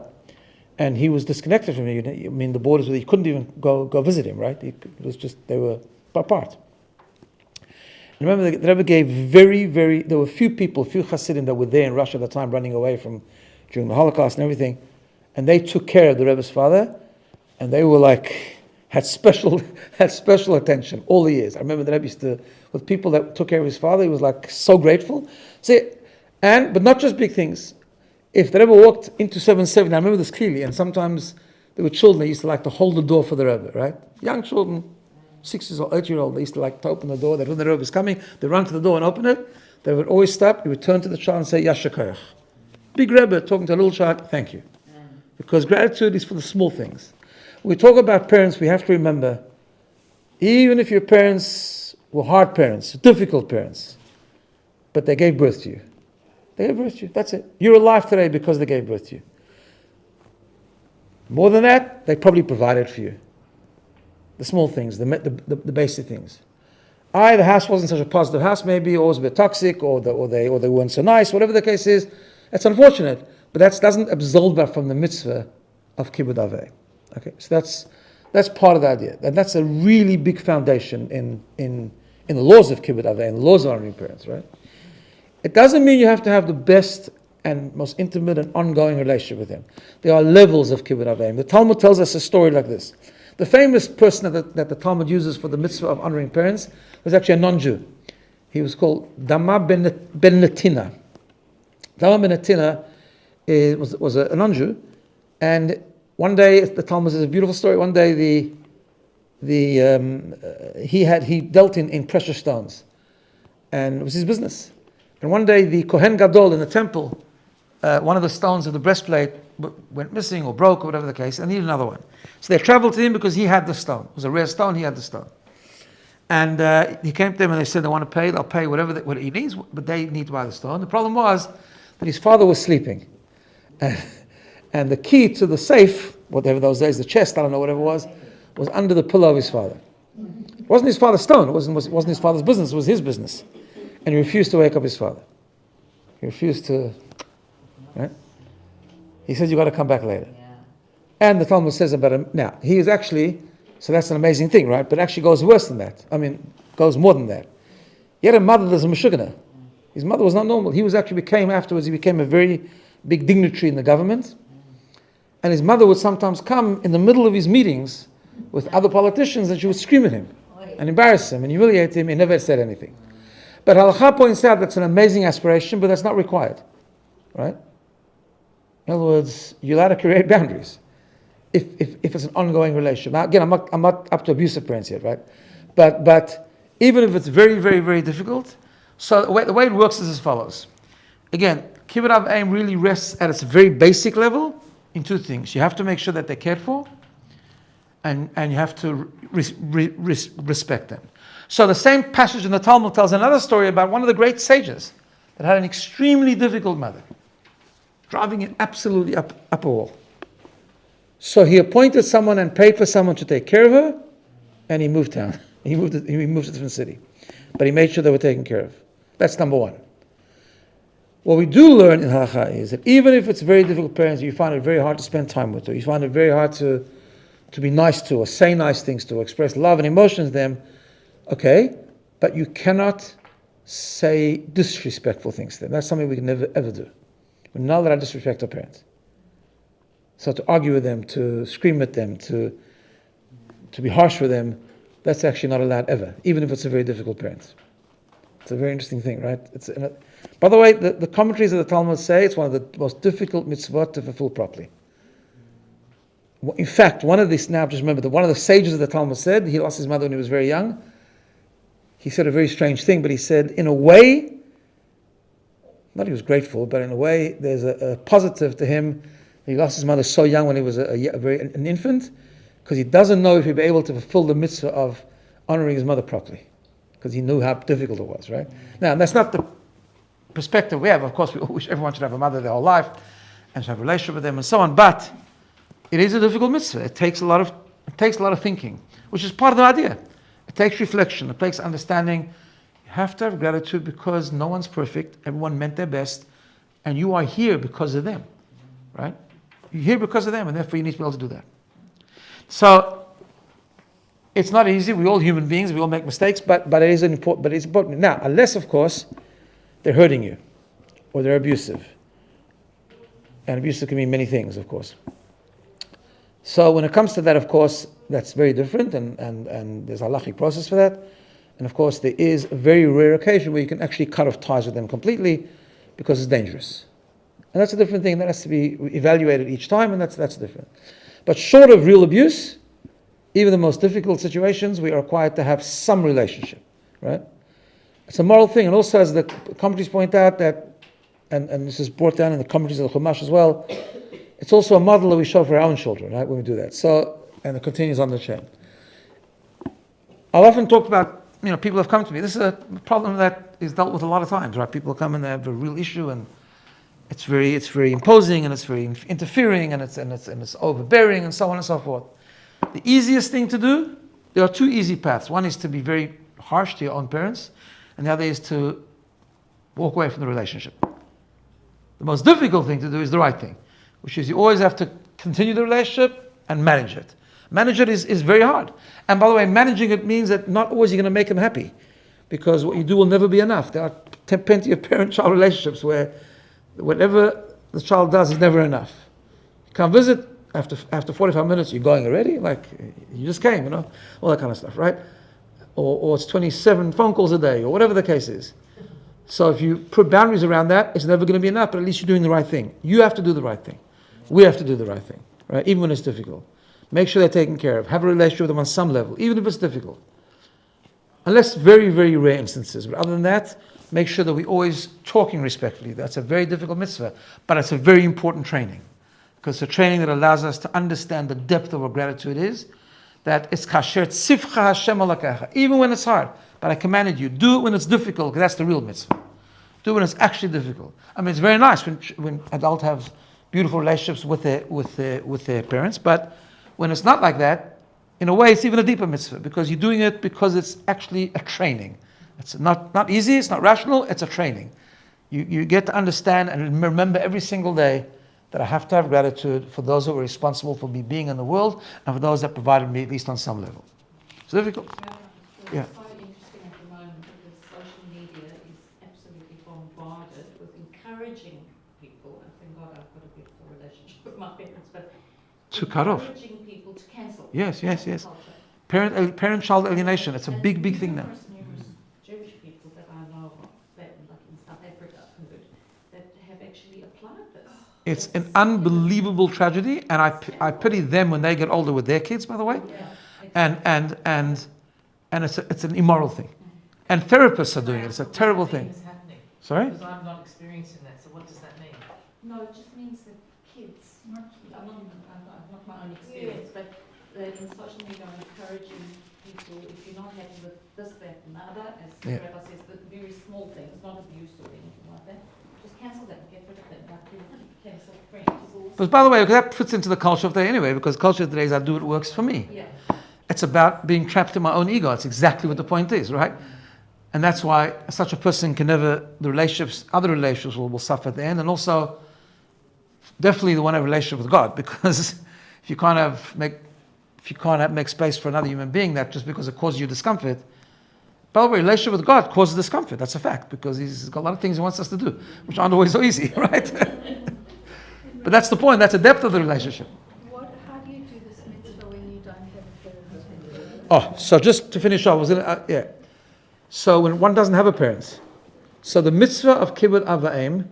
Speaker 1: And he was disconnected from me. I mean, the borders, you couldn't even go visit him, right? It was just, they were apart. And remember, the Rebbe gave there were few Hasidim that were there in Russia at the time, running away during the Holocaust and everything. And they took care of the Rebbe's father, and they were had special attention all the years. I remember the Rebbe used to, with people that took care of his father, he was so grateful. But not just big things. If the Rebbe walked into 770, I remember this clearly, and sometimes there were children that used to like to hold the door for the Rebbe, right? Young children, 6 years old, 8-year-old, they used to like to open the door. That when the Rebbe was coming, they run to the door and open it. They would always stop. He would turn to the child and say, Yasher Koyach. Big Rebbe talking to a little child, thank you. Because gratitude is for the small things. When we talk about parents, we have to remember, even if your parents were hard parents, difficult parents, but they gave birth to you. They gave birth to you, that's it. You're alive today because they gave birth to you. More than that, they probably provided for you. The small things, the basic things. The house wasn't such a positive house, maybe, or it was a bit toxic, or they weren't so nice, whatever the case is. It's unfortunate, but that doesn't absolve us from the mitzvah of kibbud avei. Okay, so that's part of the idea, and that's a really big foundation in the laws of kibbud avei and the laws of honoring parents, right? It doesn't mean you have to have the best and most intimate and ongoing relationship with him. There are levels of kibbud avei. The Talmud tells us a story like this. The famous person that the Talmud uses for the mitzvah of honoring parents was actually a non-Jew. He was called Dama ben Netina. Dama ben Netina was a non-Jew, and one day, the Talmud says a beautiful story. One day, he dealt in precious stones, and it was his business. And one day, the Kohen Gadol in the temple, one of the stones of the breastplate went missing or broke or whatever the case, and needed another one. So they traveled to him because he had the stone. It was a rare stone. He had the stone, and he came to them and they said they want to pay. They'll pay whatever what he needs, but they need to buy the stone. The problem was that his father was sleeping. And the key to the safe, whatever those days, the chest, I don't know, whatever it was under the pillow of his father. It wasn't his father's stone. It wasn't his father's business. It was his business. And he refused to wake up his father. He refused to, right? He said, you got to come back later. Yeah. And the Talmud says about him, now, he is actually, so that's an amazing thing, right? But it actually goes worse than that. Goes more than that. He had a mother that's a Meshuggah. His mother was not normal. He became a very big dignitary in the government. And his mother would sometimes come in the middle of his meetings with other politicians, and she would scream at him and embarrass him and humiliate him. He never said anything. But Halakha points out that's an amazing aspiration, but that's not required, right? In other words, you're allowed to create boundaries if it's an ongoing relationship. Now, again, I'm not up to abusive parents yet, right? But even if it's very, very, very difficult, so the way it works is as follows. Again, kibbud avei really rests at its very basic level in two things. You have to make sure that they're cared for, and you have to respect them. So the same passage in the Talmud tells another story about one of the great sages that had an extremely difficult mother, driving it absolutely up a wall. So he appointed someone and paid for someone to take care of her, and he moved town. He moved to a different city. But he made sure they were taken care of. That's number one. What we do learn in halakha is that even if it's very difficult parents, you find it very hard to spend time with, or you find it very hard to be nice to, or say nice things to, or express love and emotions to them, okay, but you cannot say disrespectful things to them. That's something we can never ever do. We're not allowed to disrespect our parents. So to argue with them, to scream at them, to be harsh with them, that's actually not allowed ever, even if it's a very difficult parent. It's a very interesting thing, right? By the way, the commentaries of the Talmud say it's one of the most difficult mitzvot to fulfill properly. In fact, one of these, now just remember that one of the sages of the Talmud said, he lost his mother when he was very young. He said a very strange thing, but he said, in a way, not he was grateful, but in a way, there's a positive to him. He lost his mother so young when he was an infant, because he doesn't know if he'll be able to fulfill the mitzvah of honoring his mother properly, because he knew how difficult it was, right? Now, that's not the perspective we have. Of course, we wish everyone should have a mother their whole life, and should have a relationship with them, and so on, but it is a difficult mitzvah. It takes a lot of thinking, which is part of the idea. It takes reflection. It takes understanding. You have to have gratitude because no one's perfect. Everyone meant their best, and you are here because of them, right? You're here because of them, and therefore you need to be able to do that. So it's not easy. We're all human beings. We all make mistakes, but it is important. But it's important now, unless of course they're hurting you or they're abusive, and abusive can mean many things, of course. So when it comes to that, of course, that's very different, and there's a halachic process for that. And of course, there is a very rare occasion where you can actually cut off ties with them completely because it's dangerous. And that's a different thing that has to be evaluated each time, and that's different. But short of real abuse, even the most difficult situations, we are required to have some relationship, right? It's a moral thing. And also, as the commentaries point out, that, and this is brought down in the commentaries of the Chumash as well, it's also a model that we show for our own children, right, when we do that. So, and it continues on the chain. I've often talked about, people have come to me. This is a problem that is dealt with a lot of times, right? People come and they have a real issue, and it's very imposing, and it's very interfering, and it's overbearing, and so on and so forth. The easiest thing to do, there are two easy paths. One is to be very harsh to your own parents, and the other is to walk away from the relationship. The most difficult thing to do is the right thing, which is you always have to continue the relationship and manage it. Manage it is very hard. And by the way, managing it means that not always you're going to make them happy, because what you do will never be enough. There are plenty of parent-child relationships where whatever the child does is never enough. You come visit, after 45 minutes, you're going already? Like, you just came, all that kind of stuff, right? Or it's 27 phone calls a day, or whatever the case is. So if you put boundaries around that, it's never going to be enough, but at least you're doing the right thing. You have to do the right thing. We have to do the right thing, right? Even when it's difficult. Make sure they're taken care of. Have a relationship with them on some level, even if it's difficult. Unless very, very rare instances. But other than that, make sure that we're always talking respectfully. That's a very difficult mitzvah, but it's a very important training. Because it's a training that allows us to understand the depth of what gratitude is. That it's kasher tzivcha Hashem alakacha. Even when it's hard. But I commanded you, do it when it's difficult, because that's the real mitzvah. Do it when it's actually difficult. I mean, it's very nice when adults have beautiful relationships with their parents, but when it's not like that, in a way, it's even a deeper mitzvah, because you're doing it because it's actually a training. It's not easy, it's not rational, it's a training. You get to understand and remember every single day that I have to have gratitude for those who were responsible for me being in the world, and for those that provided me, at least on some level. It's difficult. Yeah.
Speaker 5: It's quite interesting at the moment because social media is absolutely bombarded with encouraging people, and thank God I've got a beautiful relationship with my parents, but
Speaker 1: To cut off.
Speaker 5: encouraging people to cancel.
Speaker 1: Yes.
Speaker 5: Culture.
Speaker 1: Parent-child alienation, it's a big thing now.
Speaker 5: Numerous Jewish people that I know of, that, like in South Africa, that have actually applied this.
Speaker 1: It's an unbelievable tragedy, and I pity them when they get older with their kids, by the way.
Speaker 5: Yeah.
Speaker 1: And it's an immoral thing. And therapists are doing it. It's a terrible thing.
Speaker 3: Is happening?
Speaker 1: Sorry?
Speaker 3: Because I'm not experiencing that, so what does that mean?
Speaker 5: No, it just means that kids, not my own experience, but in social media are encouraging people, if you're not happy with this, that, and the other, as
Speaker 1: Yeah.
Speaker 5: Rabbi says, the very small things, not abuse or anything like that, just cancel them, get rid of them, like you cancel friends.
Speaker 1: But by the way, that fits into the culture of today anyway, because culture of today is I do what works for me.
Speaker 5: Yeah.
Speaker 1: It's about being trapped in my own ego. It's exactly what the point is, right? And that's why such a person can never, other relationships will suffer at the end, and also definitely the one have a relationship with God, because if you can't make space for another human being, that just because it causes you discomfort. By the way, relationship with God causes discomfort. That's a fact, because He's got a lot of things He wants us to do, which aren't always so easy, right? But that's the point. That's the depth of the relationship.
Speaker 4: How do you do this mitzvah when you don't have a parent?
Speaker 1: Oh, so just to finish off, So when one doesn't have a parent, So the mitzvah of kibbud av va'em,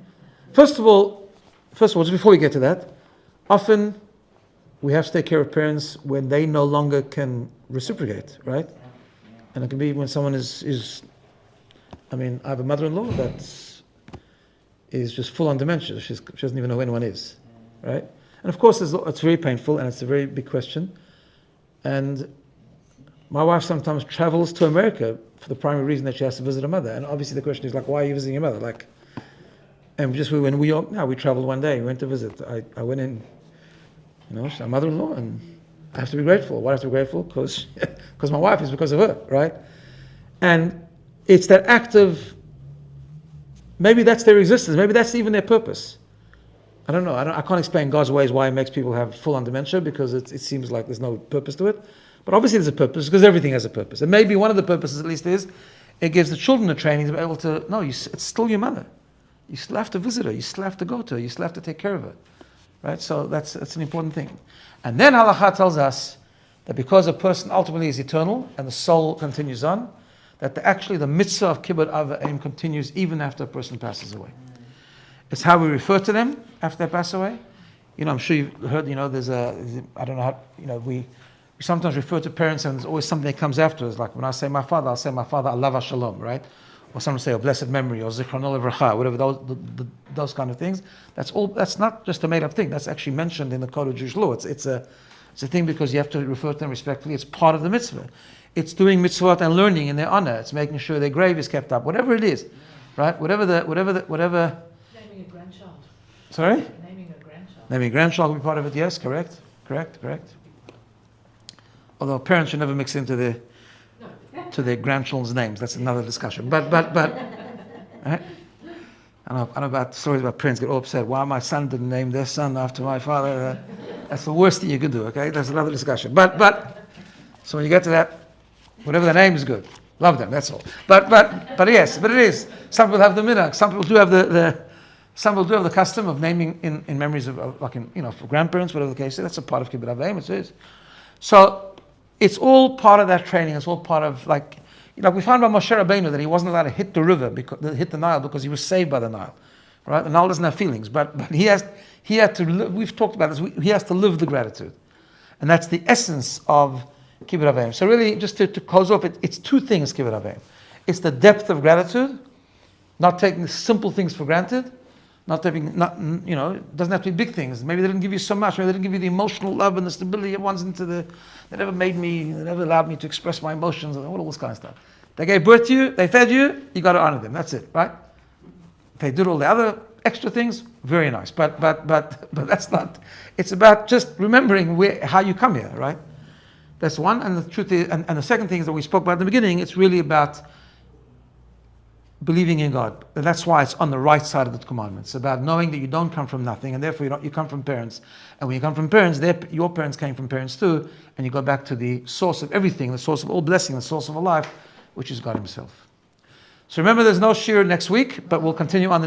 Speaker 1: first of all, just before we get to that, often we have to take care of parents when they no longer can reciprocate, right? And it can be when someone is I have a mother-in-law that is just full on dementia. She doesn't even know who anyone is, right? And of course, it's very painful and it's a very big question. And my wife sometimes travels to America for the primary reason that she has to visit her mother. And obviously the question is like, why are you visiting your mother? And we were in New York. We traveled one day. We went to visit. I went in, she's our mother-in-law, and I have to be grateful. Why do I have to be grateful? Because my wife is because of her, right? And it's that act of, maybe that's their existence. Maybe that's even their purpose. I don't know. I can't explain God's ways why He makes people have full-on dementia, because it seems like there's no purpose to it. But obviously there's a purpose, because everything has a purpose. And maybe one of the purposes, at least, is it gives the children a training to be able to, it's still your mother. You still have to visit her. You still have to go to her. You still have to take care of her. Right? So that's an important thing. And then Halakha tells us that because a person ultimately is eternal and the soul continues on, that actually the mitzvah of kibbud av va'em continues even after a person passes away. It's how we refer to them after they pass away. I'm sure you've heard, I don't know how, we sometimes refer to parents and there's always something that comes after us. Like when I say my father, I'll say my father, alav shalom, right? Or someone say a blessed memory, or zichrono levracha, whatever those kind of things. That's not just a made up thing. That's actually mentioned in the code of Jewish law. It's a thing because you have to refer to them respectfully. It's part of the mitzvah. It's doing mitzvot and learning in their honor. It's making sure their grave is kept up. Whatever it is, right? Whatever.
Speaker 3: Naming a grandchild.
Speaker 1: Sorry?
Speaker 3: Naming a grandchild.
Speaker 1: Naming a grandchild will be part of it. Yes, correct. Although parents should never mix into their grandchildren's names. That's another discussion. But right? I know about stories about parents get all upset. Why my son didn't name their son after my father? That's the worst thing you can do. Okay, that's another discussion. But so when you get to that, whatever the name is good. Love them. That's all. But yes, but it is. Some people have the minhag. Some people do have the custom of naming in memories of for grandparents, whatever the case is. That's a part of kibbud av va'em. It is. So it's all part of that training. It's all part of we found by Moshe Rabbeinu that he wasn't allowed to hit the river hit the Nile because he was saved by the Nile, right? The Nile doesn't have feelings, but he had to live. We've talked about this. He has to live the gratitude, and that's the essence of kibbud av va'em. So really, just to close off, it's two things. Kibbud av va'em. It's the depth of gratitude, not taking the simple things for granted. It doesn't have to be big things. Maybe they didn't give you so much. Maybe they didn't give you the emotional love and the stability it wants they never allowed me to express my emotions and all this kind of stuff. They gave birth to you, they fed you, you got to honor them. That's it, right? If they did all the other extra things, very nice. But that's not. It's about just remembering how you come here, right? That's one. And the truth is, and the second thing is that we spoke about in the beginning. It's really about believing in God. And that's why it's on the right side of the commandments. It's about knowing that you don't come from nothing, and therefore you come from parents. And when you come from parents, your parents came from parents too, and you go back to the source of everything, the source of all blessing, the source of all life, which is God Himself. So remember, there's no shiur next week, but we'll continue on the next